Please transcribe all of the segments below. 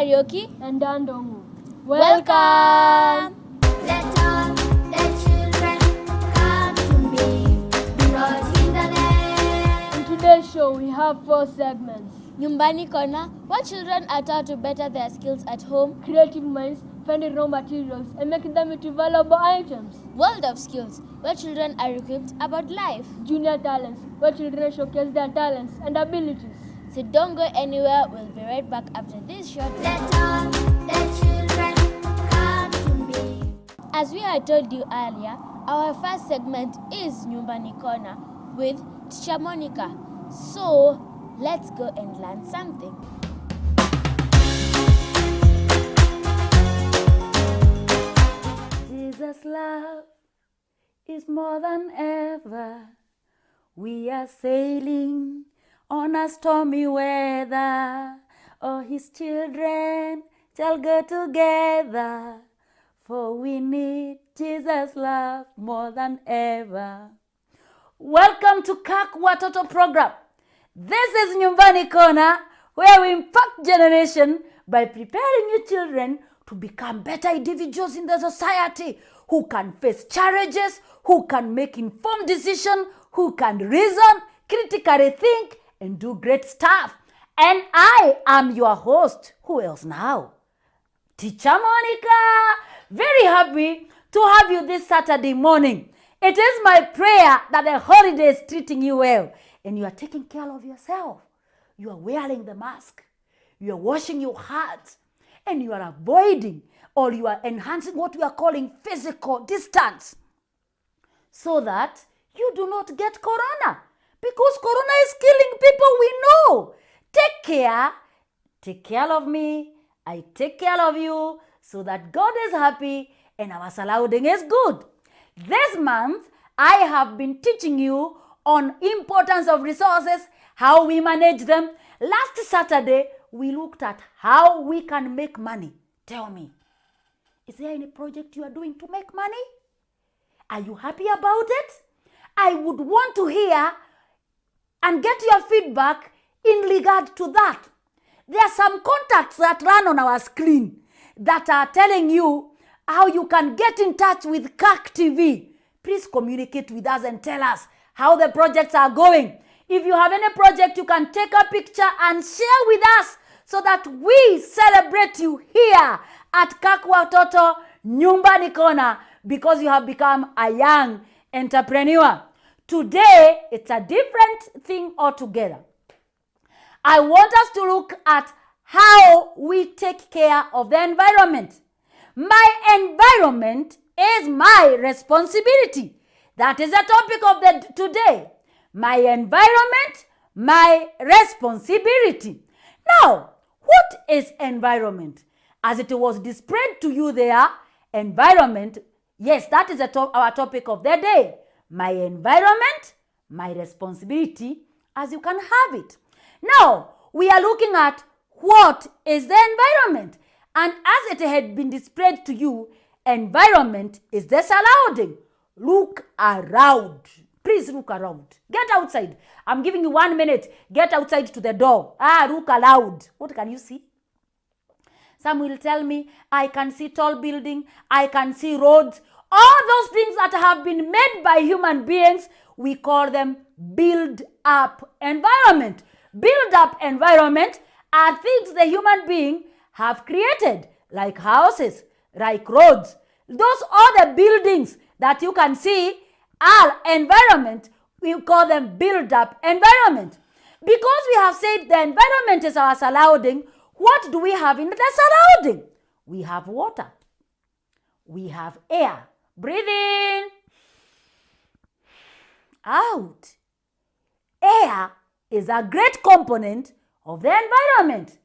Karioki and Dandongu. Welcome! Let all the children come to me, because in the name. In today's show, we have 4 segments. Nyumbani Kona, where children are taught to better their skills at home. Creative minds, finding raw materials and making them into valuable items. World of Skills, where children are equipped about life. Junior Talents, where children showcase their talents and abilities. So don't go anywhere, we'll be right back after this short. Let all the children come to me. As we had told you earlier, our first segment is Nyumbani Kona with Teacher Monica. So let's go and learn something. Jesus' love is more than ever. We are sailing on a stormy weather. Oh, his children shall go together, for we need Jesus' love more than ever. Welcome to Kirk Watoto program. This is Nyumbani Kona, where we impact generation by preparing your children to become better individuals in the society, who can face challenges, who can make informed decisions, who can reason, critically think, and do great stuff. And I am your host. Who else now? Teacher Monica. Very happy to have you this Saturday morning. It is my prayer that the holiday is treating you well and you are taking care of yourself. You are wearing the mask. You are washing your hands and you are avoiding or you are enhancing what we are calling physical distance so that you do not get corona. Because corona is killing people, we know. Take care of me, I take care of you, so that God is happy and our surrounding is good. This month, I have been teaching you on importance of resources, how we manage them. Last Saturday, we looked at how we can make money. Tell me, is there any project you are doing to make money? Are you happy about it? I would want to hear and get your feedback in regard to that. There are some contacts that run on our screen that are telling you how you can get in touch with Kirk TV. Please communicate with us and tell us how the projects are going. If you have any project, you can take a picture and share with us so that we celebrate you here at Kirk Watoto Nyumbani Kona because you have become a young entrepreneur. Today, it's a different thing altogether. I want us to look at how we take care of the environment. My environment is my responsibility. That is the topic of the today. My environment, my responsibility. Now, what is environment? As it was displayed to you there, environment, yes, that is our topic of the day. My environment, my responsibility, as you can have it. Now, we are looking at what is the environment. And as it had been displayed to you, environment is the surrounding. Look around. Please look around. Get outside. I'm giving you 1 minute. Get outside to the door. Look around. What can you see? Some will tell me, I can see tall building. I can see roads. All those things that have been made by human beings, we call them build-up environment. Build-up environment are things the human being have created, like houses, like roads. Those are the buildings that you can see are environment. We call them build-up environment. Because we have said the environment is our surrounding, what do we have in the surrounding? We have water. We have air. Breathe in. Out. Air is a great component of the environment.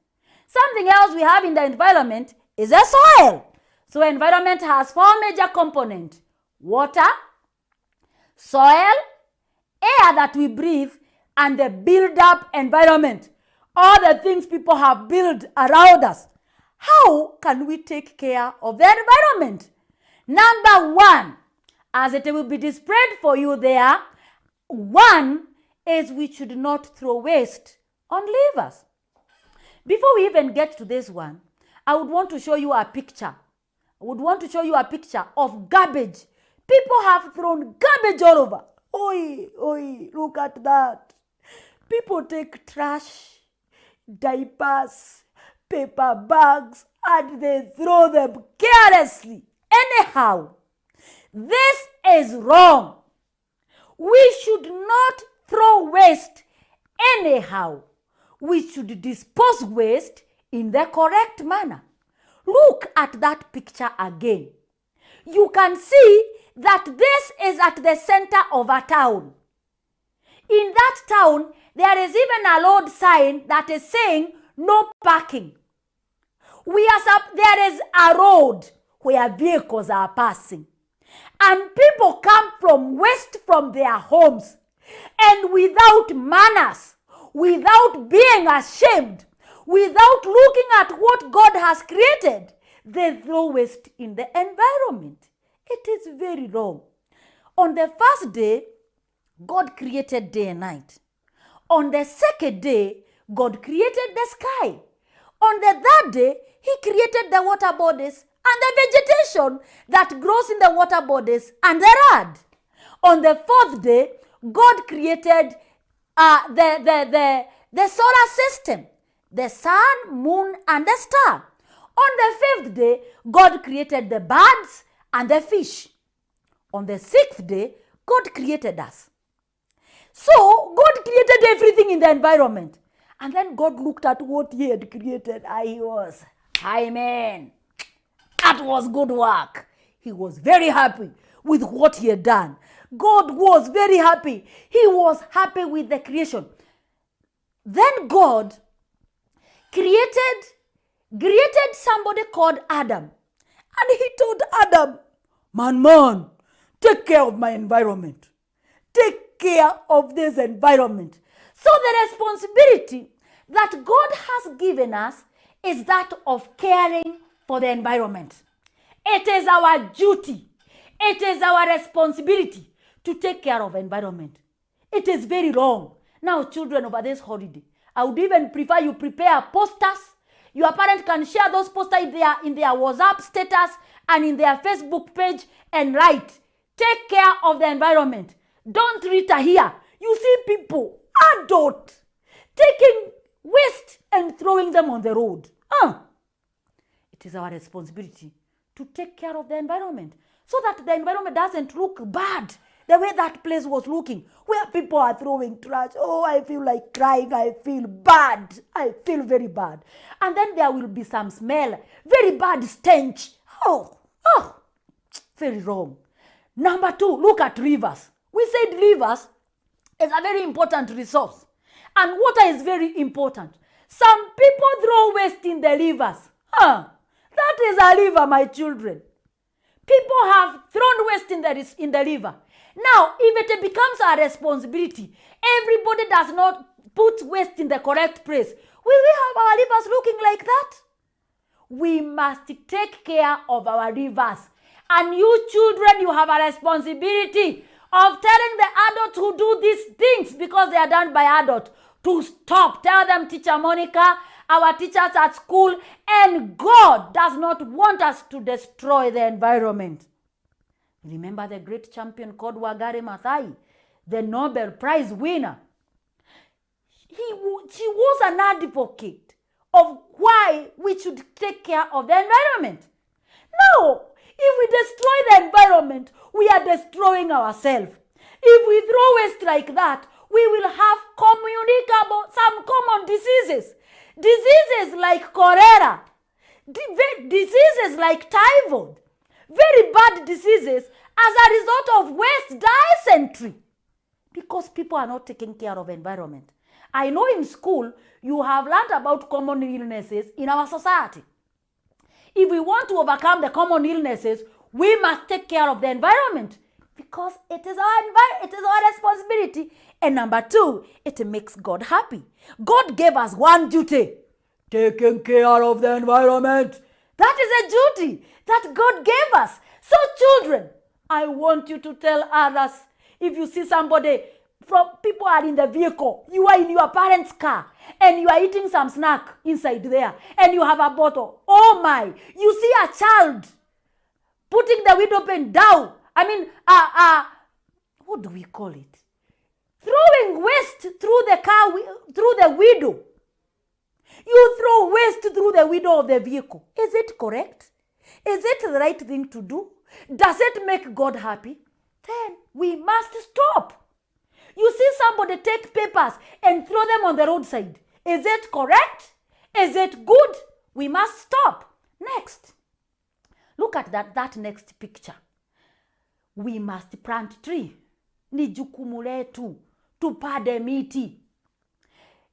Something else we have in the environment is the soil. So environment has 4 major components. Water, soil, air that we breathe, and the build-up environment. All the things people have built around us. How can we take care of the environment? Number 1, as it will be displayed for you there, 1 is we should not throw waste on rivers. Before we even get to this one, I would want to show you a picture. I would want to show you a picture of garbage. People have thrown garbage all over. Oi, oi, look at that. People take trash, diapers, paper bags, and they throw them carelessly. Anyhow, this is wrong. We should not throw waste anyhow. We should dispose waste in the correct manner. Look at that picture again. You can see that this is at the center of a town. In that town, there is even a road sign that is saying no parking. There is a road where vehicles are passing. And people come from west from their homes. And without manners, without being ashamed, without looking at what God has created, they throw waste in the environment. It is very wrong. On the first day, God created day and night. On the second day, God created the sky. On the third day, he created the water bodies and the vegetation that grows in the water bodies and the earth. On the fourth day, God created the solar system, the sun, moon, and the star. On the fifth day, God created the birds and the fish. On the sixth day, God created us. So, God created everything in the environment. And then God looked at what he had created. He was, amen. That was good work. He was very happy with what he had done. God was very happy. He was happy with the creation. Then God created somebody called Adam. And he told Adam, man, take care of my environment. Take care of this environment. So the responsibility that God has given us is that of caring for the environment. It is our duty. It is our responsibility to take care of environment. It is very wrong. Now, children, over this holiday, I would even prefer you prepare posters. Your parents can share those posters in their WhatsApp status and in their Facebook page and write, take care of the environment. Don't litter here. You see people, adults, taking waste and throwing them on the road. It is our responsibility to take care of the environment so that the environment doesn't look bad the way that place was looking, where people are throwing trash. Oh, I feel like crying. I feel bad. I feel very bad. And then there will be some smell, very bad stench. Oh, very wrong. Number 2, look at rivers. We said rivers is a very important resource. And water is very important. Some people throw waste in the rivers. That is a river, my children. People have thrown waste in the river. Now, if it becomes our responsibility, everybody does not put waste in the correct place, will we have our rivers looking like that? We must take care of our rivers. And you children, you have a responsibility of telling the adults who do these things because they are done by adults to stop. Tell them, Teacher Monica, our teachers at school, and God does not want us to destroy the environment. Remember the great champion called Wangari Maathai, the Nobel Prize winner. She was an advocate of why we should take care of the environment. Now, if we destroy the environment, we are destroying ourselves. If we throw waste like that, we will have some common diseases. Diseases like cholera, diseases like typhoid, very bad diseases as a result of waste, dysentery, because people are not taking care of environment. I know in school you have learned about common illnesses in our society. If we want to overcome the common illnesses, we must take care of the environment because it is our responsibility. And number 2, it makes God happy. God gave us one duty, taking care of the environment. That is a duty that God gave us. So children, I want you to tell others, if you see somebody from people are in the vehicle. You are in your parents' car and you are eating some snack inside there and you have a bottle. Oh my, you see a child putting the window pane down. I mean, what do we call it? Throwing waste through the car, through the window. You throw waste through the window of the vehicle. Is it correct? Is it the right thing to do? Does it make God happy? Then we must stop. You see somebody take papers and throw them on the roadside. Is it correct? Is it good? We must stop. Next. Look at that next picture. We must plant tree. Ni jukumu letu. Tupande miti.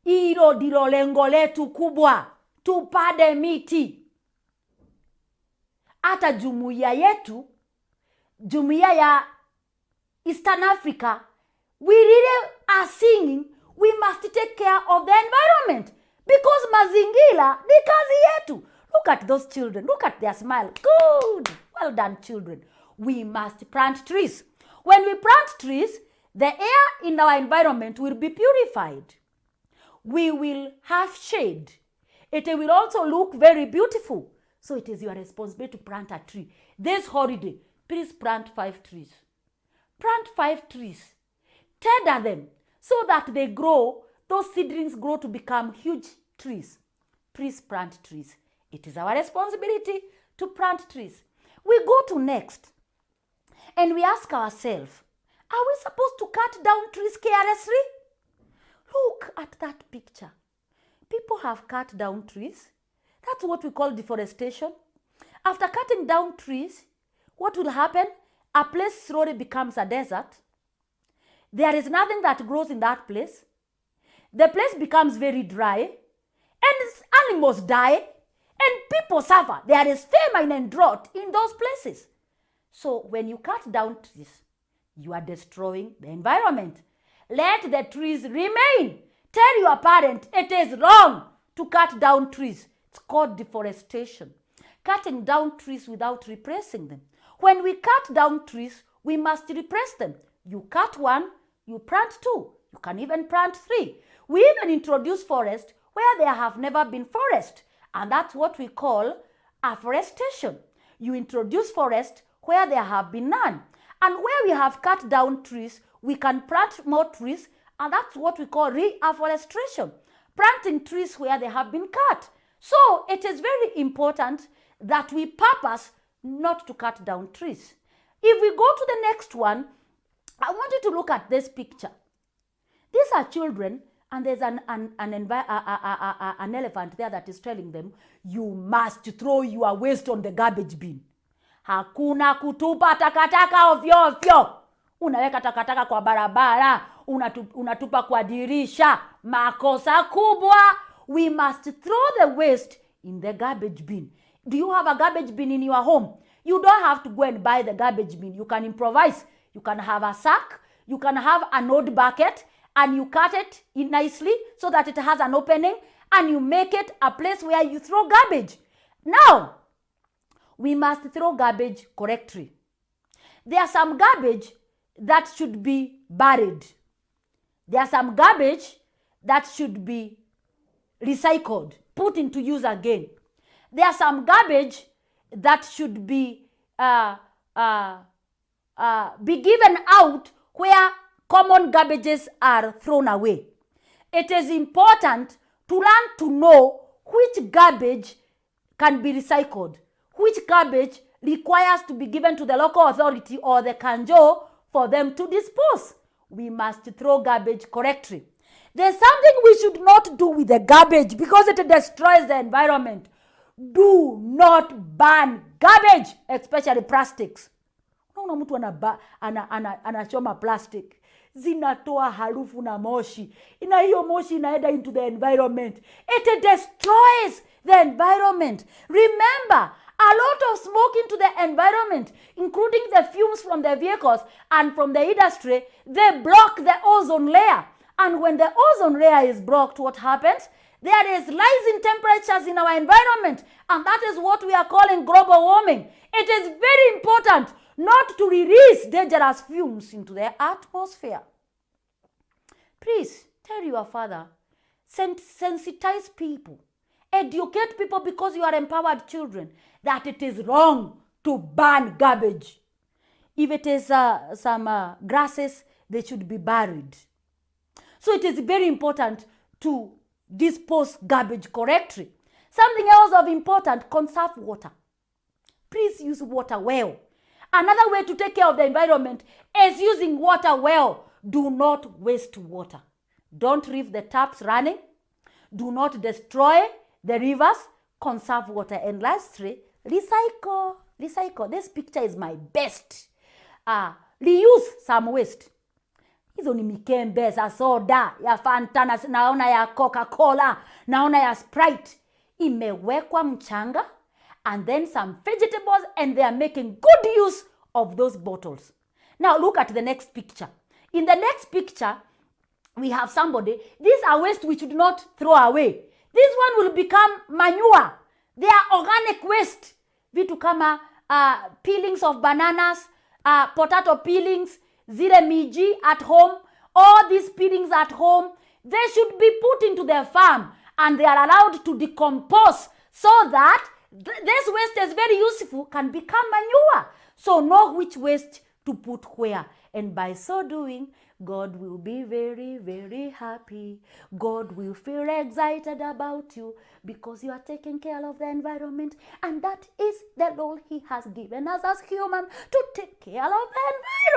Hilo ndilo lengo letu kubwa. Tupande miti. Hata jumuiya yetu, jumuiya ya Eastern Africa, we really are singing, we must take care of the environment. Because mazingira ni kazi yetu. Look at those children. Look at their smile. Good. Well done, children. We must plant trees. When we plant trees, the air in our environment will be purified. We will have shade. It will also look very beautiful. So it is your responsibility to plant a tree. This holiday, please plant 5 trees. Plant 5 trees. Tender them so that they grow, those seedlings grow to become huge trees. Please plant trees. It is our responsibility to plant trees. We go to next and we ask ourselves, are we supposed to cut down trees carelessly? Look at that picture. People have cut down trees. That's what we call deforestation. After cutting down trees, what will happen? A place slowly becomes a desert. There is nothing that grows in that place. The place becomes very dry, and animals die, and people suffer. There is famine and drought in those places. So when you cut down trees, you are destroying the environment. Let the trees remain. Tell your parent it is wrong to cut down trees. It's called deforestation. Cutting down trees without replacing them. When we cut down trees, we must replace them. You cut 1, you plant 2. You can even plant 3. We even introduce forest where there have never been forest. And that's what we call afforestation. You introduce forest where there have been none. And where we have cut down trees, we can plant more trees, and that's what we call reforestation. Planting trees where they have been cut. So it is very important that we purpose not to cut down trees. If we go to the next one, I want you to look at this picture. These are children, and there's an elephant there that is telling them, you must throw your waste on the garbage bin. Hakuna kutupa takataka ovyo ovyo. Unaweka takataka kwa barabara, unatupa kwa dirisha. Makosa kubwa. We must throw the waste in the garbage bin. Do you have a garbage bin in your home? You don't have to go and buy the garbage bin. You can improvise. You can have a sack. You can have an old bucket, and you cut it nicely so that it has an opening, and you make it a place where you throw garbage. Now, we must throw garbage correctly. There are some garbage that should be buried. There are some garbage that should be recycled, put into use again. There are some garbage that should be given out where common garbages are thrown away. It is important to learn to know which garbage can be recycled, which garbage requires to be given to the local authority or the kanjo for them to dispose. We must throw garbage correctly. There's something we should not do with the garbage because it destroys the environment. Do not burn garbage, especially plastics. Unaona mtu anachoma plastic. Zinatoa harufu na moshi. Na hiyo moshi inaenda into the environment. It destroys the environment. Remember, a lot of smoke into the environment, including the fumes from the vehicles and from the industry, they block the ozone layer. And when the ozone layer is blocked, what happens? There is rise in temperatures in our environment, and that is what we are calling global warming. It is very important not to release dangerous fumes into the atmosphere. Please tell your father, sensitize people, educate people, because you are empowered children, that it is wrong to burn garbage. If it is some grasses, they should be buried. So it is very important to dispose garbage correctly. Something else of important, conserve water. Please use water well. Another way to take care of the environment is using water well. Do not waste water. Don't leave the taps running. Do not destroy the rivers. Conserve water. And lastly, recycle. Recycle. This picture is my best. Reuse some waste. Hizo ni mikembe za soda, ya Fanta, naona ya Coca-Cola, naona ya Sprite. Imewekwa mchanga and then some vegetables, and they are making good use of those bottles. Now look at the next picture. In the next picture, we have somebody. These are waste we should not throw away. This one will become manure. They are organic waste. Vitu kama peelings of bananas, potato peelings, zile miji at home, all these peelings at home, they should be put into their farm and they are allowed to decompose so that this waste is very useful, can become manure. So know which waste to put where. And by so doing, God will be very, very happy. God will feel excited about you because you are taking care of the environment. And that is the role He has given us as humans, to take care of the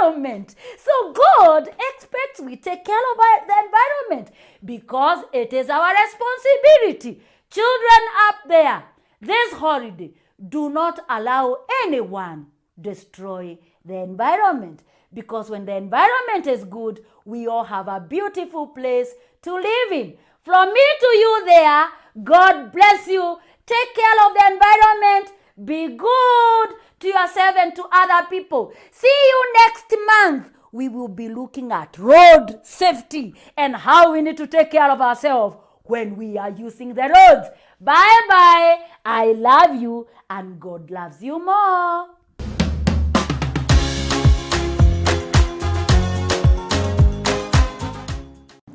environment. So God expects we take care of the environment because it is our responsibility. Children up there, this holiday, do not allow anyone destroy the environment. Because when the environment is good, we all have a beautiful place to live in. From me to you there, God bless you. Take care of the environment. Be good to yourself and to other people. See you next month. We will be looking at road safety and how we need to take care of ourselves when we are using the roads. Bye-bye. I love you and God loves you more.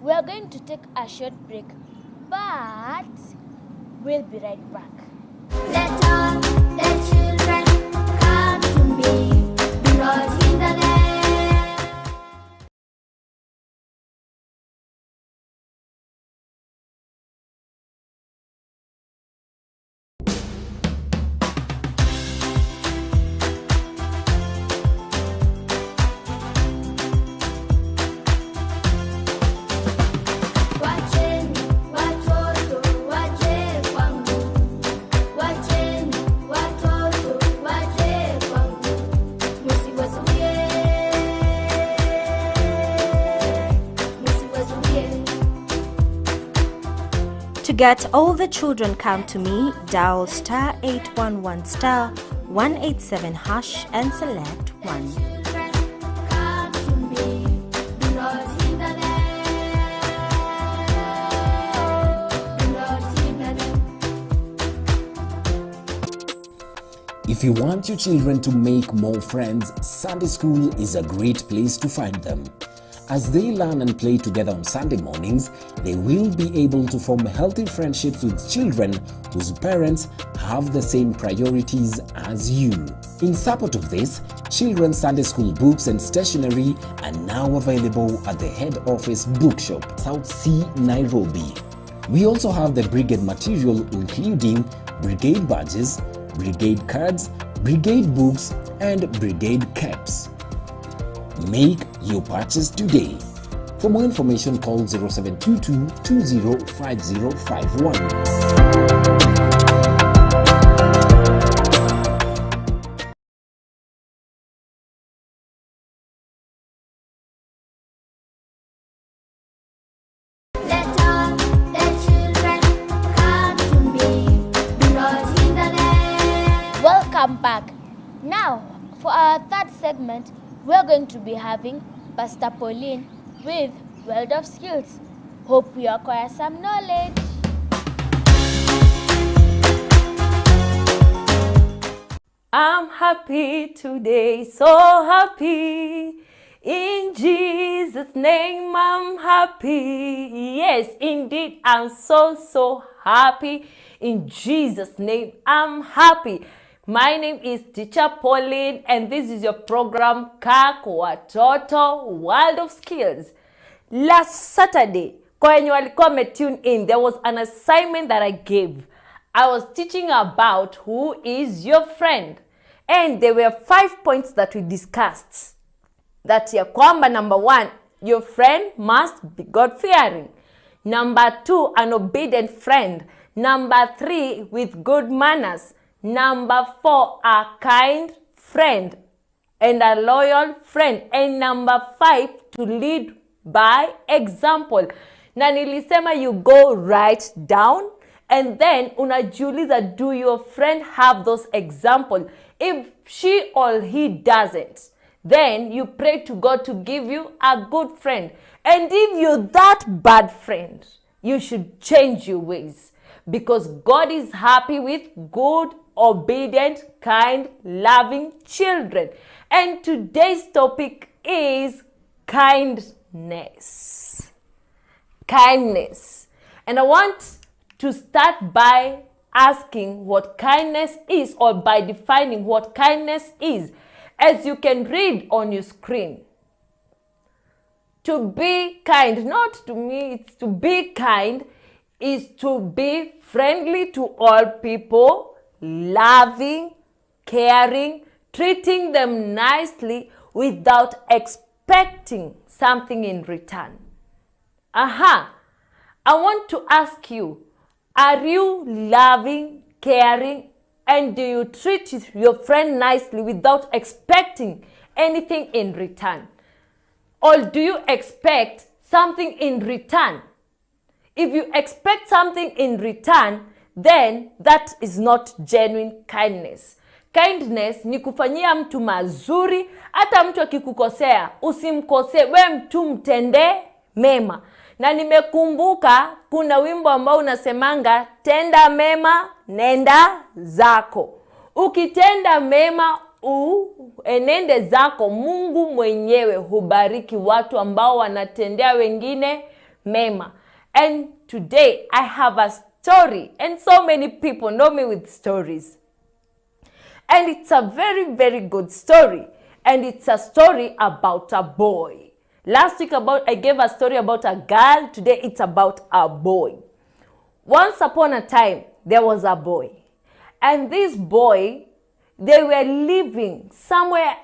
We are going to take a short break, but we'll be right back. Let all the children come to me, because in the name. Wacheni watoto waje kwangu, wacheni watoto waje kwangu, msiwazuie, msiwazuie. To get all the children come to me, dial star 811 star 187 hash and select 1. Children come to me, because in the name, because in the name. If you want your children to make more friends, Sunday school is a great place to find them. As they learn and play together on Sunday mornings, they will be able to form healthy friendships with children whose parents have the same priorities as you. In support of this, children's Sunday school books and stationery are now available at the head office bookshop, South C, Nairobi. We also have the brigade material including brigade badges, brigade cards, brigade books, and brigade caps. Make your purchase today. For more information, call 0722 205051. Let all the children come to me, because in the name. Welcome back. Now, for our third segment, we're going to be having Pastor Pauline with World of Skills. Hope we acquire some knowledge. I'm happy today, so happy. In Jesus' name I'm happy. Yes, indeed, I'm so happy. In Jesus' name I'm happy. My name is Teacher Pauline, and this is your program Kirk, Watoto, World of Skills. Last Saturday, kwa wenye walikuwa tune in, there was an assignment that I gave. I was teaching about who is your friend. And there were 5 points that we discussed. That ya kwamba, number 1, your friend must be God-fearing. Number 2, an obedient friend. Number 3, with good manners. Number 4, a kind friend and a loyal friend. And number 5, to lead by example. Na nilisema you go write down and then unajiuliza, do your friend have those examples? If she or he doesn't, then you pray to God to give you a good friend. And if you're that bad friend, you should change your ways, because God is happy with good, obedient, kind, loving children. And today's topic is kindness. Kindness. And I want to start by asking what kindness is, or by defining what kindness is. As you can read on your screen, to be kind, not to me, it's to be kind, is to be friendly to all people, loving, caring, treating them nicely without expecting something in return. I want to ask you, are you loving, caring, and do you treat your friend nicely without expecting anything in return? Or do you expect something in return? If you expect something in return, then that is not genuine kindness. Kindness ni kufanyia mtu mazuri, hata mtu akikukosea usimkosee, we mtu mtende mema. Na nimekumbuka kuna wimbo ambao unasemanga, tenda mema nenda zako. Ukitenda mema enende zako, Mungu mwenyewe hubariki watu ambao wanatendea wengine mema. And today I have a story, and so many people know me with stories. And it's a very good story. And it's a story about a boy. Last week I gave a story about a girl. Today it's about a boy. Once upon a time, there was a boy. And this boy, they were living somewhere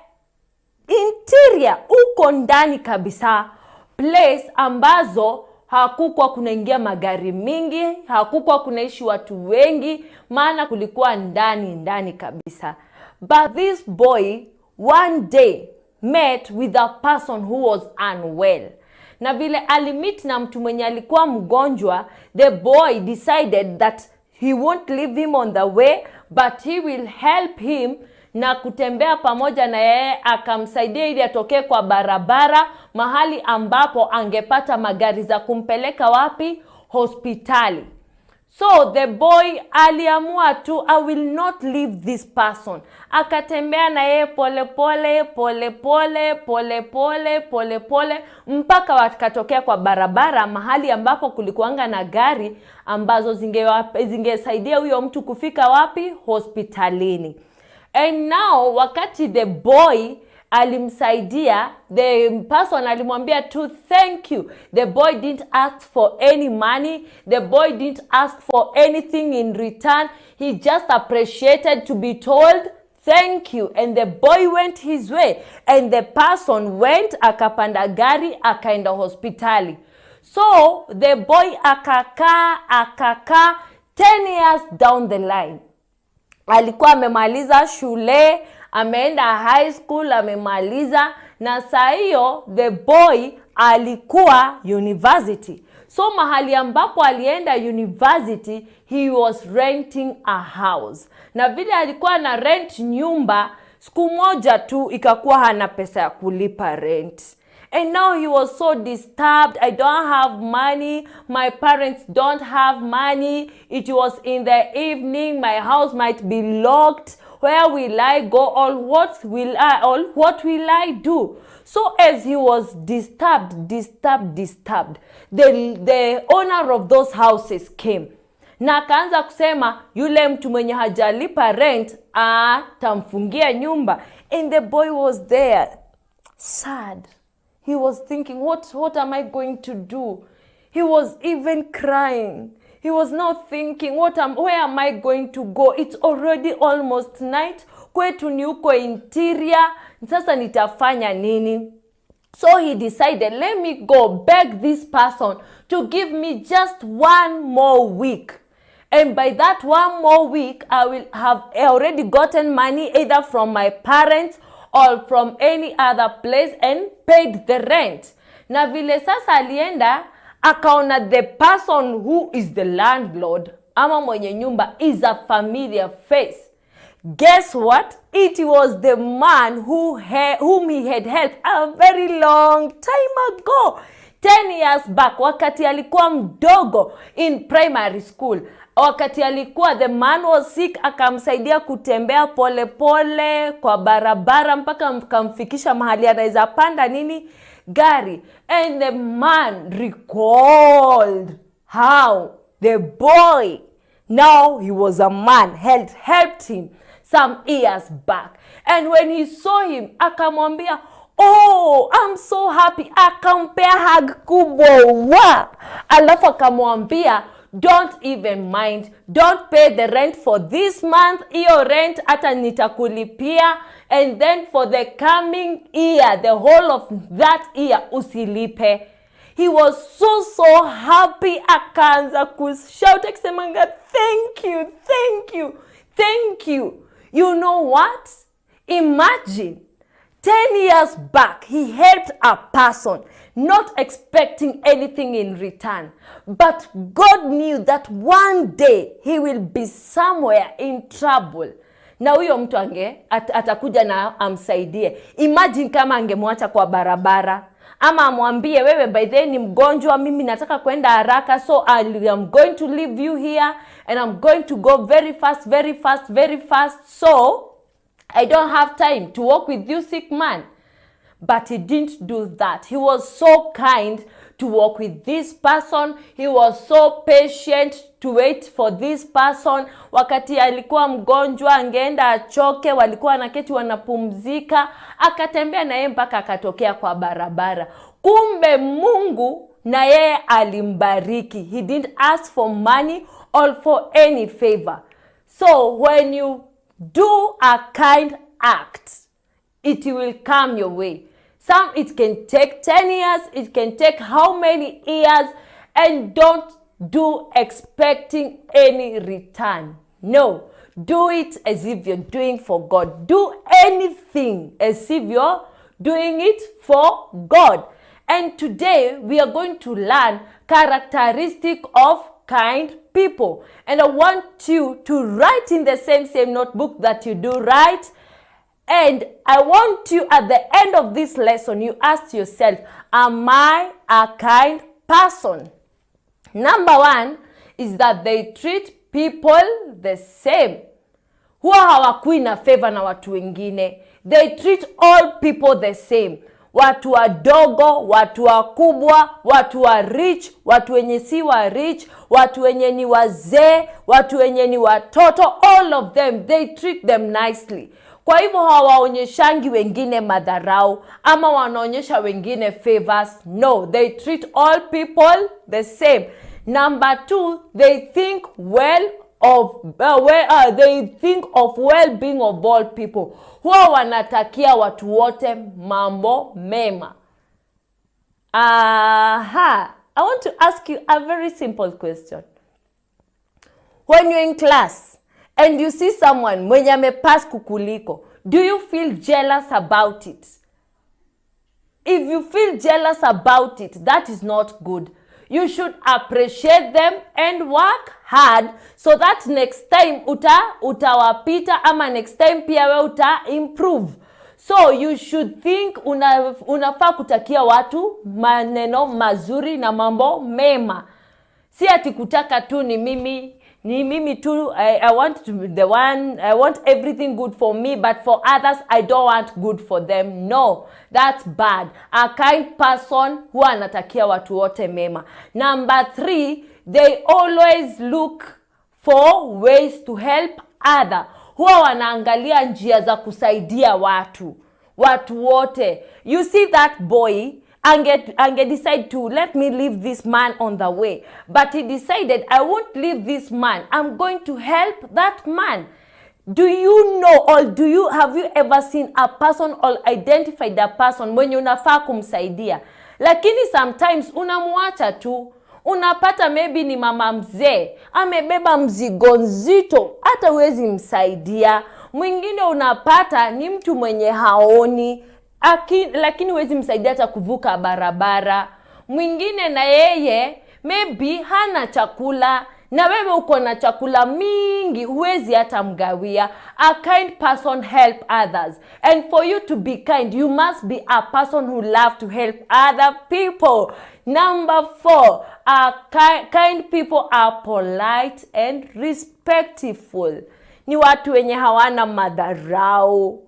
interior, uko ndani kabisa, place ambazo hakukuwa kunaingia magari mingi, hakukuwa kunaishi watu wengi, maana kulikuwa ndani kabisa. But this boy one day met with a person who was unwell. Na vile alimit na mtu mwenye alikuwa mgonjwa, the boy decided that he won't leave him on the way, but he will help him na kutembea pamoja na yeye, akamsaidia ili atoke kwa barabara, mahali ambapo angepata magari za kumpeleka wapi? Hospitali. So the boy aliamua tu, I will not leave this person. Akatembea na yeye pole mpaka wakatokea kwa barabara, mahali ambapo kulikuanga na gari ambazo zingesaidia huyo mtu kufika wapi? Hospitalini. And now wakati the boy alimsaidia, the person alimwambia to thank you. The boy didn't ask for any money. The boy didn't ask for anything in return. He just appreciated to be told thank you. And the boy went his way. And the person went, akapanda gari, akaenda hospitali. So the boy akaka 10 years down the line. Alikuwa amemaliza shule, ameenda high school, amemaliza, na saa hiyo the boy alikuwa university. So mahali ambapo alienda university, he was renting a house. Na vile alikuwa na rent nyumba, siku moja tu ikakuwa hana pesa ya kulipa rent. And now he was so disturbed. I don't have money. My parents don't have money. It was in the evening. My house might be locked. Where will I go? Or what will I do? So as he was disturbed, the owner of those houses came. Na akaanza kusema yule mtu mwenye hajalipa rent tamfungia nyumba. And the boy was there, sad. He was thinking, what am I going to do? He was even crying. He was now thinking, where am I going to go? It's already almost night. Kwetu ni uko interior. Sasa nitafanya nini? So he decided, let me go beg this person to give me just 1 more week. And by that 1 more week, I will have already gotten money either from my parents or from any other place and paid the rent. Na vile sasa alienda, akaona the person who is the landlord, ama mwenye nyumba, is a familiar face. Guess what? It was the man whom he had helped a very long time ago. 10 years back, wakati alikuwa mdogo in primary school. Wakati alikuwa, the man was sick, akamsaidia kutembea pole pole kwa barabara mpaka mkamfikisha mahali anaweza panda gari. And the man recalled how the boy, now he was a man, had helped him some years back. And when he saw him, akamwambia, oh, I'm so happy. Akampea hug kubwa. Alafu akamwambia, don't even mind. Don't pay the rent for this month. Iyo rent ata nitakulipia. And then for the coming year, the whole of that year, usilipe. He was so happy. Akaanza kushout akisemanga, thank you. You know what? Imagine 10 years back, he helped a person, not expecting anything in return. But God knew that one day he will be somewhere in trouble. Na huyo mtu atakuja na amsaidie. Imagine kama angemwacha kwa barabara. Ama amwambie, wewe by then ni mgonjwa, mimi nataka kwenda haraka, so I'm going to leave you here and I'm going to go very fast. So I don't have time to walk with you, sick man. But he didn't do that. He was so kind to walk with this person. He was so patient to wait for this person. Wakati alikuwa mgonjwa, angeenda achoke, walikuwa naketi wanapumzika, akatembea na yeye mpaka akatokea kwa barabara. Kumbe Mungu na yeye alimbariki. He didn't ask for money or for any favor. So when you do a kind act, it will come your way. It can take 10 years, it can take how many years, and don't do expecting any return. No, do it as if you're doing for God. Do anything as if you're doing it for God. And today we are going to learn characteristic of kind people. And I want you to write in the same notebook that you do write. And I want you, at the end of this lesson, you ask yourself, am I a kind person? Number 1 is that they treat people the same. Huwa hawakui na favor na watu wengine. They treat all people the same. Watu wadogo, watu wakubwa, watu wa rich, watu wenye si wa rich, watu wenye ni wazee, watu wenye ni watoto, all of them, they treat them nicely. Kwa hivyo hawaonyeshangi wengine madharau ama wanaonyesha wengine favors. No, they treat all people the same. Number 2, they think of well-being of all people. Huwa wanatakia watu wote mambo mema. I want to ask you a very simple question. When you're in class and you see someone mwenye amepass kukuliko, do you feel jealous about it? If you feel jealous about it, that is not good. You should appreciate them and work hard so that next time utawapita ama next time pia we improve. So you should think unafaa kutakia watu maneno mazuri na mambo mema. Si ati kutaka tu ni mimi ni mimi tu, I want to be the one, I want everything good for me, but for others I don't want good for them. No, that's bad. A kind person huwa anatakia watu wote mema. Number 3, they always look for ways to help other. Huwa wanaangalia njia za kusaidia watu wote. You see that boy ange decide to let me leave this man on the way, but he decided I won't leave this man, I'm going to help that man. Do you know, or have you ever seen a person or identified a person mwenye unafaa kumsaidia, lakini sometimes unamuacha tu? Unapata maybe ni mama mzee amebeba mzigo nzito, hata huwezi msaidia. Mwingine unapata ni mtu mwenye haoni, lakini huwezi msaidia hata kuvuka barabara. Mwingine na yeye maybe hana chakula, na wewe uko na chakula mingi, huwezi hata mgawia. A kind person help others, and for you to be kind, you must be a person who love to help other people. Number 4, kind people are polite and respectful. Ni watu wenye hawana madharau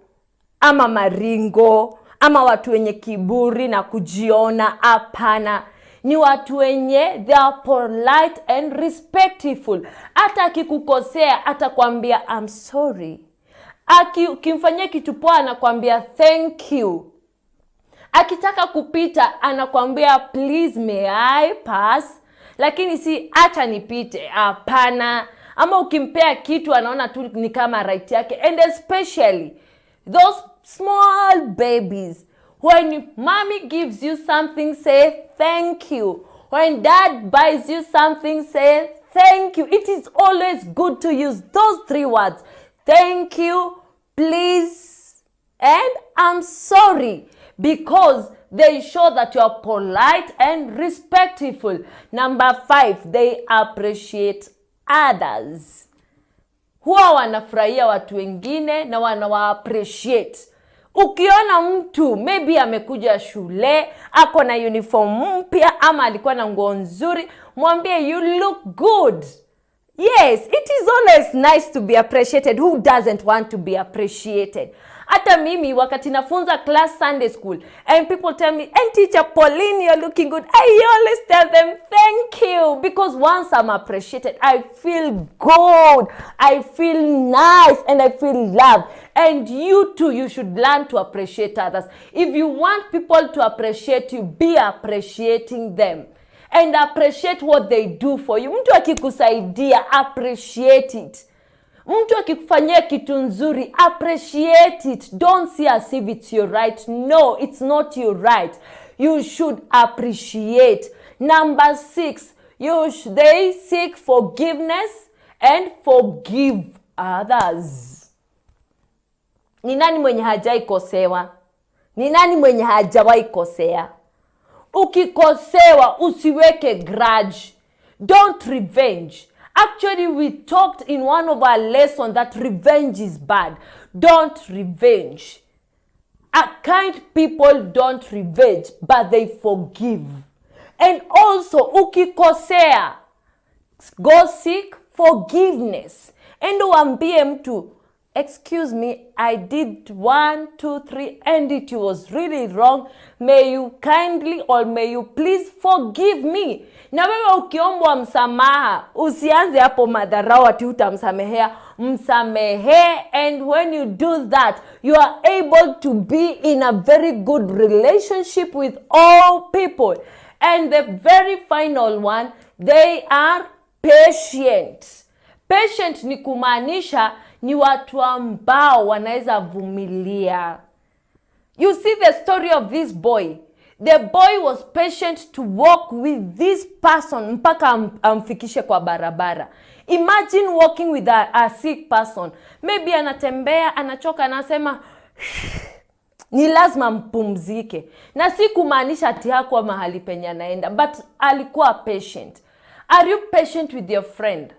ama maringo, ama watu wenye kiburi na kujiona. Hapana, ni watu wenye they are polite and respectful. Hata akikukosea atakwambia I'm sorry. Ukimfanyia kitu poa anakwambia thank you. Akitaka kupita anakwambia please may I pass, lakini si acha nipite. Hapana. Ama ukimpea kitu anaona tu ni kama right yake. And especially those small babies, when mommy gives you something, say thank you. When dad buys you something, say thank you. It is always good to use those 3 words: thank you, please, and I'm sorry, because they show that you are polite and respectful. Number 5, they appreciate others. Huwa wanafurahia watu wengine na wanawa appreciate. Ukiona mtu maybe amekuja shule, ako na uniform mpya ama alikuwa na nguo nzuri, mwambie you look good. Yes, it is always nice to be appreciated. Who doesn't want to be appreciated? Hata mimi wakati nafunza class Sunday school and people tell me, and teacher Pauline, you're looking good, I always tell them thank you, because once I'm appreciated, I feel good, I feel nice, and I feel loved. And you too, you should learn to appreciate others. If you want people to appreciate you, be appreciating them and appreciate what they do for you. Mtu akikusaidia, appreciate it. Mtu akikufanyia kitu nzuri, appreciate it. Don't see as if it's your right. No, it's not your right. You should appreciate. Number 6, they seek forgiveness and forgive others. Ni nani mwenye hajai kosewa? Ni nani mwenye hajawahi kosea? Ukikosewa, usiweke grudge. Don't revenge. Actually, we talked in one of our lessons that revenge is bad. Don't revenge. Kind people don't revenge, but they forgive. And also, ukikosea, go seek forgiveness. And uambie mtu, excuse me, I did 1, 2, 3 and it was really wrong. May you kindly or may you please forgive me. Na wewe ukiombwa msamaha, usianze hapo madharau ati utamsamehea. Msamehe, and when you do that, you are able to be in a very good relationship with all people. And the very final one, they are patient. Patient ni kumaanisha ni watu ambao wanaweza vumilia. You see the story of this boy. The boy was patient to walk with this person mpaka amfikishe kwa barabara. Imagine walking with a sick person. Maybe anatembea, anachoka, anasema ni lazima mpumzike. Na si kumaanisha ati hakuwa mahali penye anaenda, but alikuwa patient. Are you patient with your friend?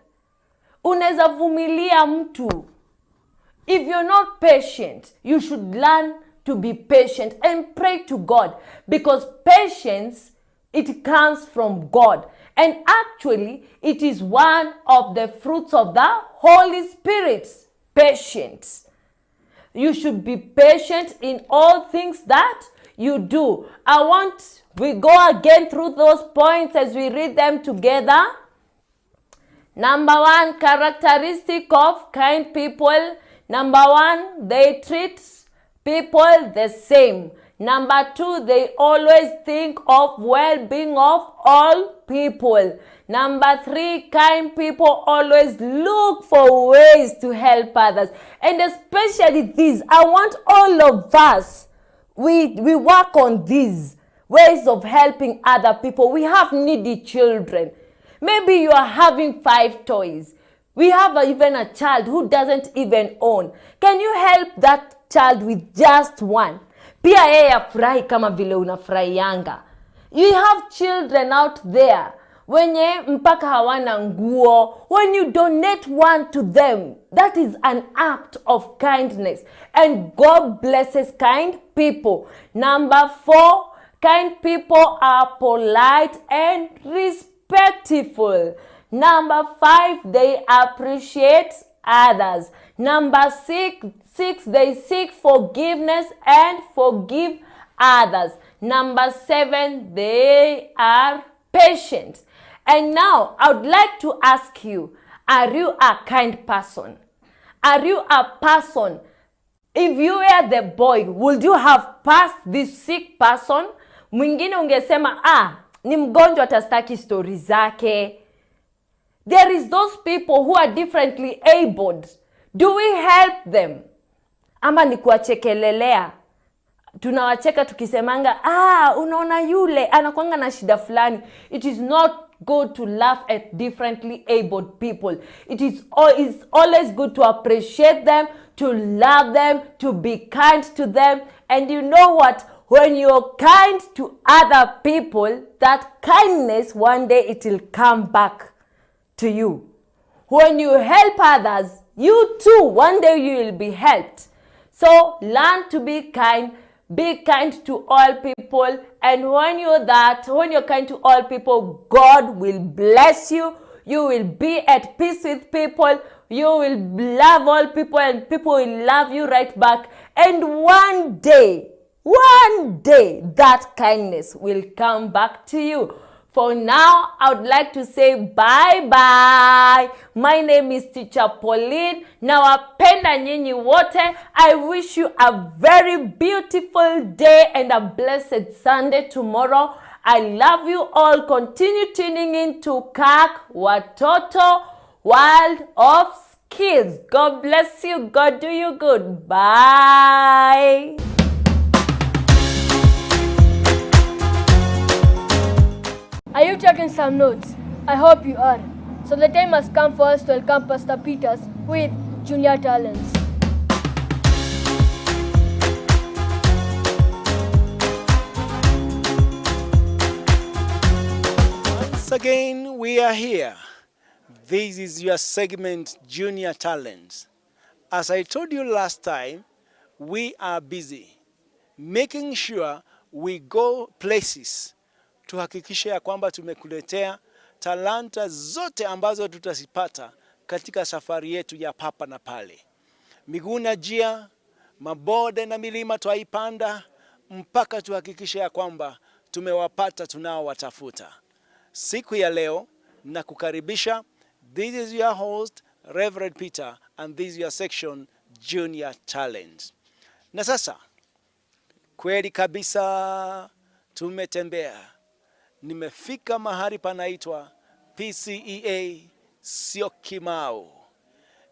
Unaweza vumilia mtu. If you're not patient, you should learn to be patient and pray to God, because patience, it comes from God. And actually, it is one of the fruits of the Holy Spirit, patience. You should be patient in all things that you do. We go again through those points as we read them together. Number 1, characteristic of kind people. Number 1, they treat people the same. Number 2, they always think of well-being of all people. Number 3, kind people always look for ways to help others. And especially these, I want all of us, we work on these ways of helping other people. We have needy children. Maybe you are having 5 toys. We have even a child who doesn't even own. Can you help that child with just one? Pia yeye afurahi kama vile unafurahianga. You have children out there wenye mpaka hawana nguo. When you donate one to them, that is an act of kindness. And God blesses kind people. Number 4, kind people are polite and respectful. Number 5, they appreciate others. Number 6, they seek forgiveness and forgive others. Number 7, they are patient. And now, I would like to ask you, are you a kind person? Are you a person? If you were the boy, would you have passed this sick person? Mwingine ungesema, ni mgonjwa atastaki story zake. There is those people who are differently abled. Do we help them? Ama ni kuwachekelelea? Tunawacheka tukisemanga, unaona yule anakuanga na shida fulani. It is not good to laugh at differently abled people. It's always good to appreciate them, to love them, to be kind to them. And you know what? When you're kind to other people, that kindness, one day it will come back to you. When you help others, you too, one day you will be helped. So learn to be kind to all people. And when you're kind to all people, God will bless you. You will be at peace with people. You will love all people and people will love you right back. And one day, that kindness will come back to you. For now, I would like to say bye-bye. My name is Teacher Pauline. Nawapenda nyinyi wote. I wish you a very beautiful day and a blessed Sunday tomorrow. I love you all. Continue tuning in to Kirk, Watoto, World of Skills. God bless you. God do you good. Bye. Are you taking some notes? I hope you are. So the time has come for us to welcome Pastor Peters with Junior Talents. Once again, we are here. This is your segment, Junior Talents. As I told you last time, we are busy making sure we go places. Tuhakikishe ya kwamba tumekuletea talanta zote ambazo tutazipata katika safari yetu ya papa na pale. Miguu na njia, mabonde na milima twaipanda mpaka tuhakikishe ya kwamba tumewapata tunaowatafuta. Siku ya leo na kukaribisha. This is your host, Reverend Peter, and this is your section, Junior Talent. Na sasa, kweli kabisa tumetembea. Nimefika mahali panaitwa PCEA Syokimau.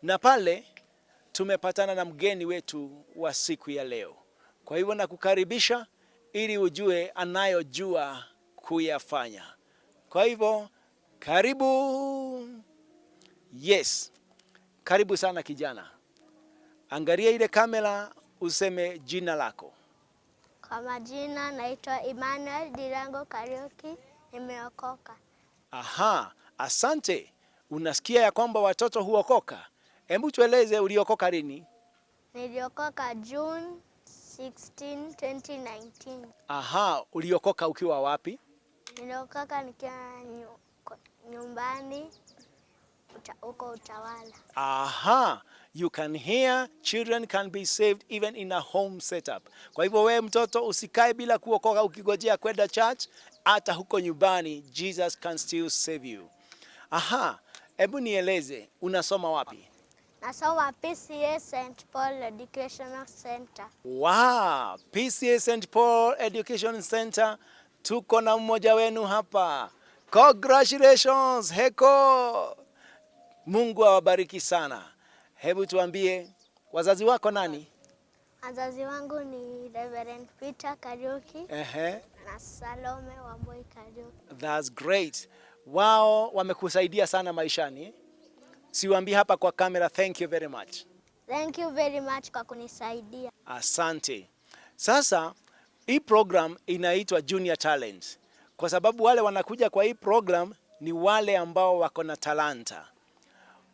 Na pale tumepatana na mgeni wetu wa siku ya leo. Kwa hivyo nakukaribisha ili ujue anayojua kuyafanya. Kwa hivyo karibu. Yes. Karibu sana kijana. Angalia ile kamera useme jina lako. Kwa majina naitwa Emmanuel Dirango Karaoke, nimeokoka. Aha, asante. Unasikia ya kwamba watoto huokoka? Hebu tueleze uliokoka lini? Niliokoka June 16, 2019. Aha, uliokoka ukiwa wapi? Niliokoka nikiwa nyumbani uko utawala. Aha, you can hear children can be saved even in a home setup. Kwa hivyo wewe mtoto usikae bila kuokoka ukigojea kwenda church, hata huko nyumbani Jesus can still save you. Aha, hebu nieleze unasoma wapi? Nasoma PCA St. Paul Educational Center. Wow, PCA St. Paul Education Center. Tuko na mmoja wenu hapa. Congratulations, heko. Mungu awabariki sana. Hebu tuambie wazazi wako nani? Wazazi wangu ni Reverend Peter Kariuki na Salome Wamboi Kariuki. That's great. Wao wamekusaidia sana maishani. Siwaambie hapa kwa kamera, thank you very much. Thank you very much kwa kunisaidia. Asante. Sasa hii program inaitwa Junior Talent. Kwa sababu wale wanakuja kwa hii program ni wale ambao wako na talanta.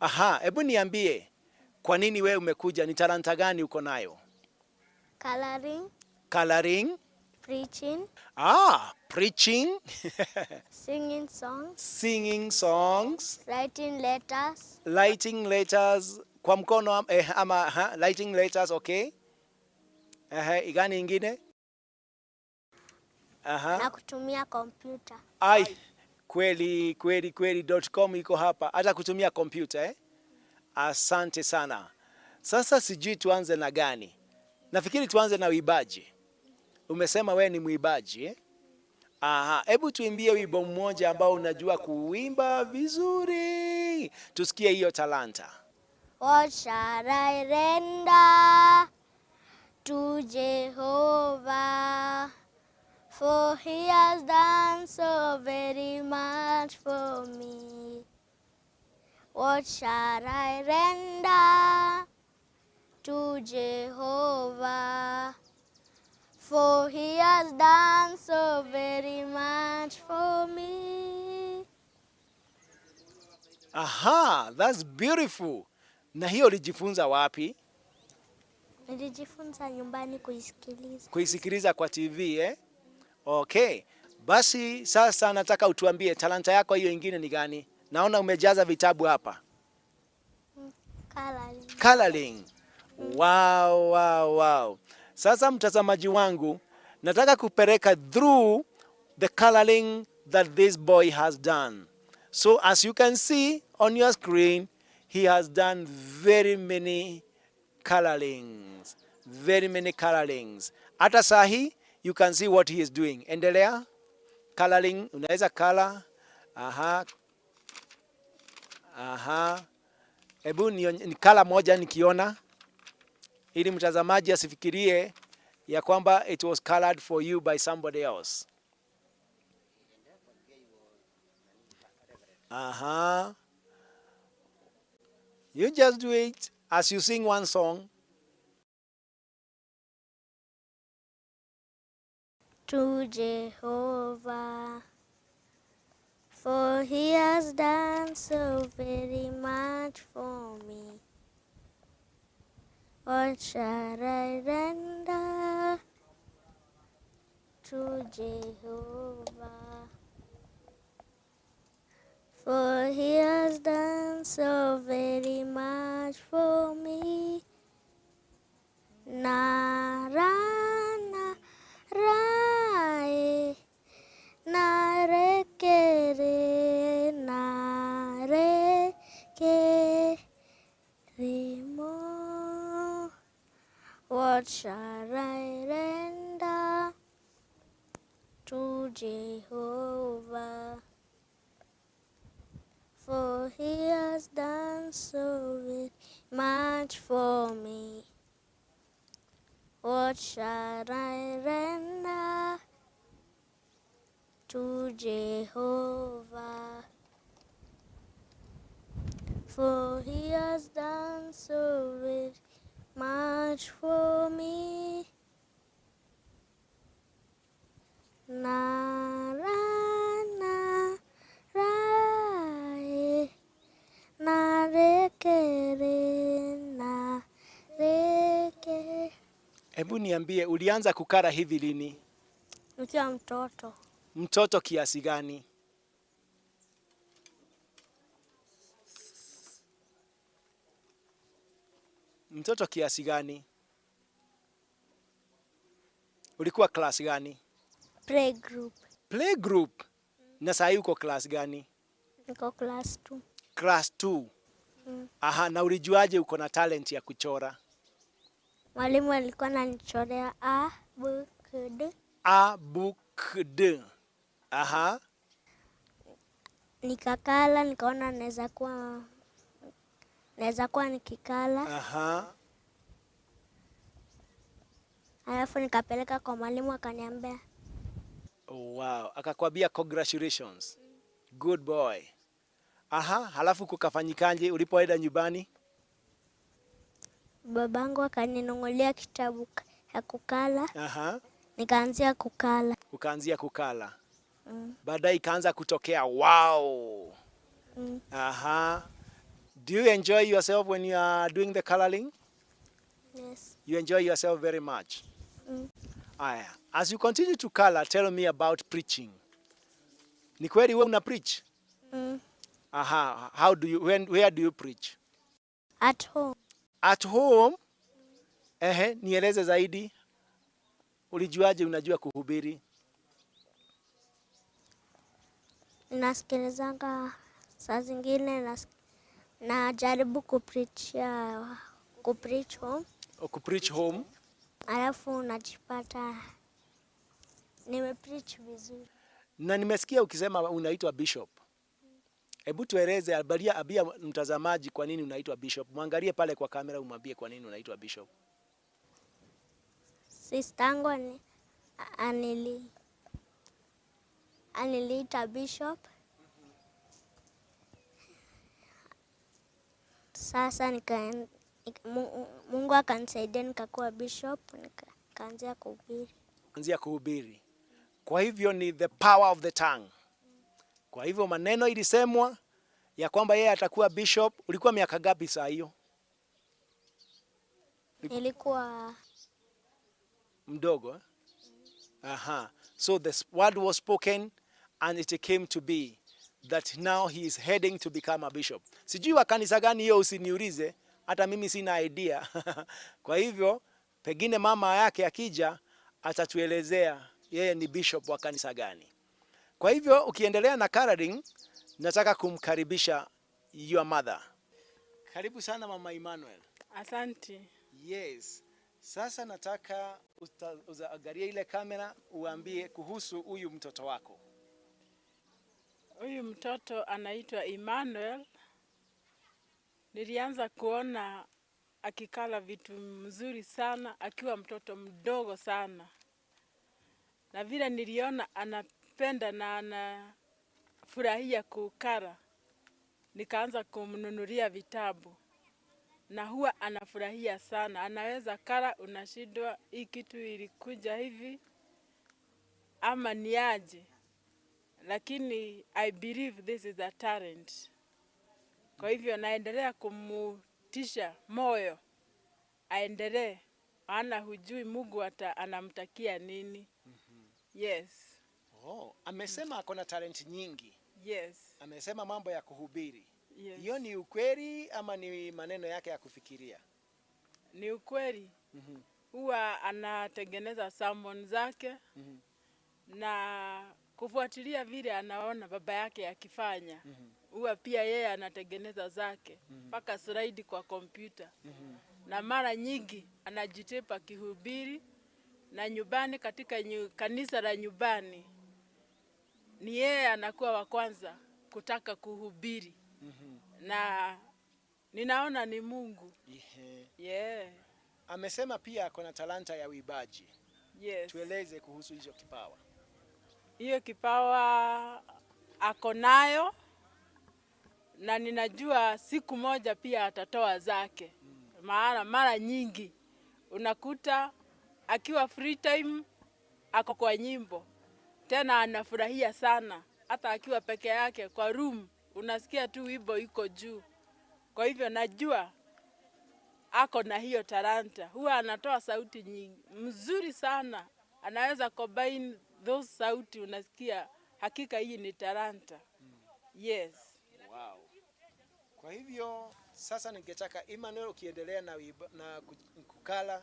Aha, hebu niambie kwa nini wewe umekuja, ni talanta gani uko nayo? Coloring. Coloring. Preaching. Preaching. Singing songs. Singing songs. Writing letters. Writing letters kwa mkono writing letters, okay. Igani ingine? Na kutumia kompyuta. Kweli.com iko hapa. Hata kutumia kompyuta Asante sana. Sasa sijui tuanze na gani? Nafikiri tuanze na uimbaji. Umesema we ni muimbaji hebu tuimbie wimbo mmoja ambao unajua kuimba vizuri. Tusikie hiyo talanta. What shall I render to Jehovah? For he has done so very much for me. What shall I render to Jehovah? For he has done so very much for me. Aha, that's beautiful. Na hiyo ulijifunza wapi? Nilijifunza nyumbani kuisikiliza. Kuisikiliza kwa TV Okay. Basi sasa nataka utuambie talanta yako hiyo ingine ni gani? Naona umejaza vitabu hapa. Coloring. Coloring. Wow. Sasa mtazamaji wangu, nataka kupeleka through the coloring that this boy has done. So as you can see on your screen, he has done very many colorings. Very many colorings. Hata sahi, you can see what he is doing. Endelea. Coloring, unaweza color. Ebu ni color moja nikiona, ili mtazamaji asifikirie ya kwamba it was colored for you by somebody else. You just do it as you sing one song. To Jehovah, for he has done so very much for me. What shall I render to Jehovah? For he has done so very much for me. Rae, narekere, narekeremo. What shall I render to Jehovah? For he has done so very much for me. What shall I render to Jehovah? For he has done so very much for me. Hebu niambie ulianza kukara hivi lini? Nikiwa mtoto. Mtoto kiasi gani? mtoto kiasi gani? Ulikuwa class gani? Playgroup. Playgroup. Na sasa uko class gani? Niko class 2. Class 2. Aha, na ulijuaje uko na talent ya kuchora? Mwalimu alikuwa ananichorea A, B, K, D. A, B, K, D. Aha. Nikakala, nikaona naweza kuwa nikikala. Aha. Alafu nikapeleka kwa mwalimu akaniambia. Oh, wow. Akakwambia congratulations. Good boy. Aha, halafu kukafanyikaje ulipoenda nyumbani? Babangu akaninungulia kitabu ya kukala. Aha. Nikaanzia kukala. Ukaanzia kukala. Baadaye ikaanza kutokea wow. Aha. Do you enjoy yourself when you are doing the coloring? Yes. You enjoy yourself very much. Aya. As you continue to color, tell me about preaching. Ni kweli wewe una preach? Aha. How do you where do you preach? At home. At home? Nieleze zaidi. Ulijuaje unajua kuhubiri? Nasikilizanga saa zingine najaribu kupreach home. Kupreach home? Alafu najipata nimepreach vizuri. Na nimesikia ukisema unaitwa bishop. Hebu tueleze abia mtazamaji kwa nini unaitwa bishop. Mwangalie pale kwa kamera umwambie kwa nini unaitwa bishop. Sistangu aniliita bishop. Sasa Mungu akanisaidia nikakuwa bishop, nikaanzia kuhubiri. Anzia kuhubiri. Kwa hivyo ni the power of the tongue. Kwa hivyo maneno ilisemwa ya kwamba yeye atakuwa bishop. Ulikuwa miaka gapi saa hiyo? Nilikuwa mdogo. Aha. So the word was spoken and it came to be that now he is heading to become a bishop. Sijui wa kanisa gani hiyo, usiniulize, hata mimi sina idea. Kwa hivyo pengine mama yake akija atatuelezea yeye ni bishop wa kanisa gani. Kwa hivyo ukiendelea na coloring, nataka kumkaribisha your mother. Karibu sana Mama Emmanuel. Asante. Yes. Sasa nataka uangalie ile kamera uambie kuhusu huyu mtoto wako. Huyu mtoto anaitwa Emmanuel. Nilianza kuona akikala vitu mzuri sana akiwa mtoto mdogo sana. Na vile niliona anapenda na anafurahia kukara, nikaanza kumnunulia vitabu. Na huwa anafurahia sana. Anaweza kara, unashindwa hii kitu ilikuja hivi ama ni aje. Lakini I believe this is a talent. Kwa hivyo naendelea kumutisha moyo aendelee, maana hujui Mungu anamtakia nini. Yes. Oh, amesema ako na talent nyingi. Yes. Amesema mambo ya kuhubiri. Yes. Hiyo ni ukweli ama ni maneno yake ya kufikiria? Ni ukweli. Huwa anatengeneza sermon zake na kufuatilia vile anaona baba yake akifanya. Huwa pia yeye anatengeneza zake mpaka slide kwa kompyuta. Na mara nyingi anajitepa kihubiri, na nyumbani katika kanisa la nyumbani ni yeye anakuwa wa kwanza kutaka kuhubiri. Na ninaona ni Mungu. Yeah. Amesema pia ako na talanta ya uimbaji. Yes. Tueleze kuhusu hizo kipawa. Hiyo kipawa ako nayo, na ninajua siku moja pia atatoa zake. Maana mara nyingi unakuta akiwa free time ako kwa nyimbo. Tena anafurahia sana. Hata akiwa peke yake kwa room unasikia tu wimbo iko juu. Kwa hivyo najua ako na hiyo talanta. Huwa anatoa sauti nyingi mzuri sana. Anaweza combine those sauti, unasikia hakika hii ni talanta. Yes. Wow. Kwa hivyo Sasa ningetaka Emmanuel ukiendelea na wimbo, na kukala,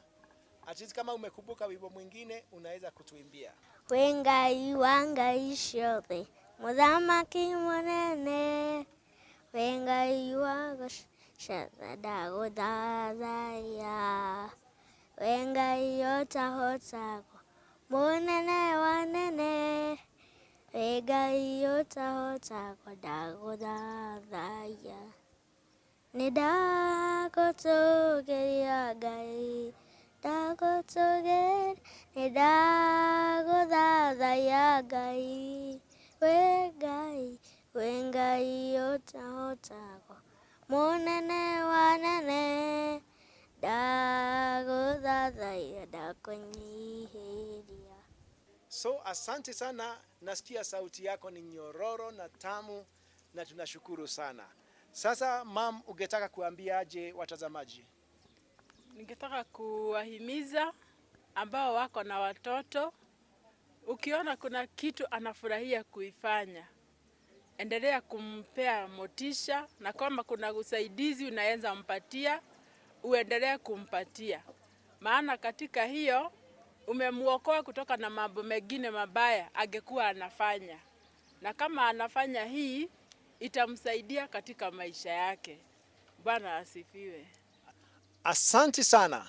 at least kama umekumbuka wimbo mwingine unaweza kutuimbia. Wengai wangai ciothe muthamaki munene, wengai wa ciothe ndaguthathaiya, wengai ũtahotaga munene wanene, wengai ũtahotaga ndaguthathaiya, nĩndagũtũgĩria Ngai, ndagũtũgĩria, nĩndagũthathaiya Ngai, wĩ Ngai ũtahotaga munene wanene, ndagũthathaiya ndakũnyihĩria. So asante sana, nasikia sauti yako ni nyororo na tamu na tunashukuru sana. Sasa mam, ungetaka kuambia aje watazamaji? Ningetaka kuwahimiza ambao wako na watoto, ukiona kuna kitu anafurahia kuifanya, endelea kumpea motisha, na kama kuna usaidizi unaweza mpatia, uendelee kumpatia. Maana katika hiyo umemuokoa kutoka na mambo mengine mabaya angekuwa anafanya. Na kama anafanya hii, itamsaidia katika maisha yake. Bwana asifiwe. Asante sana.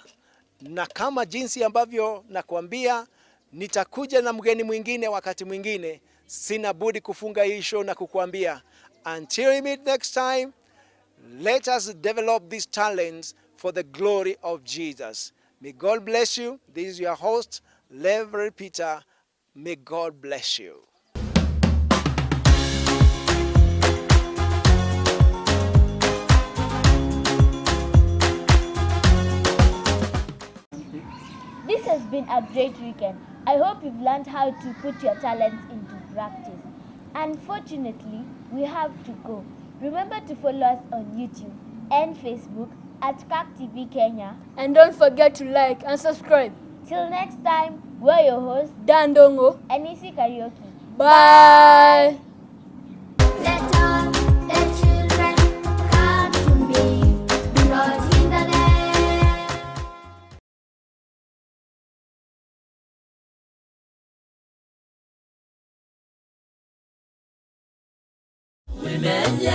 Na kama jinsi ambavyo nakwambia, nitakuja na mgeni mwingine wakati mwingine. Sina budi kufunga hii show na kukuambia, until we meet next time, let us develop these talents for the glory of Jesus. May God bless you. This is your host, Reverend Peter. May God bless you. This has been a great weekend. I hope you've learned how to put your talents into practice. Unfortunately, we have to go. Remember to follow us on YouTube and Facebook at Kirk TV Kenya. And don't forget to like and subscribe. Till next time, we're your hosts, Dandongo and Isi Karaoke. Bye. Let all the children come to me, because in the name Wimenya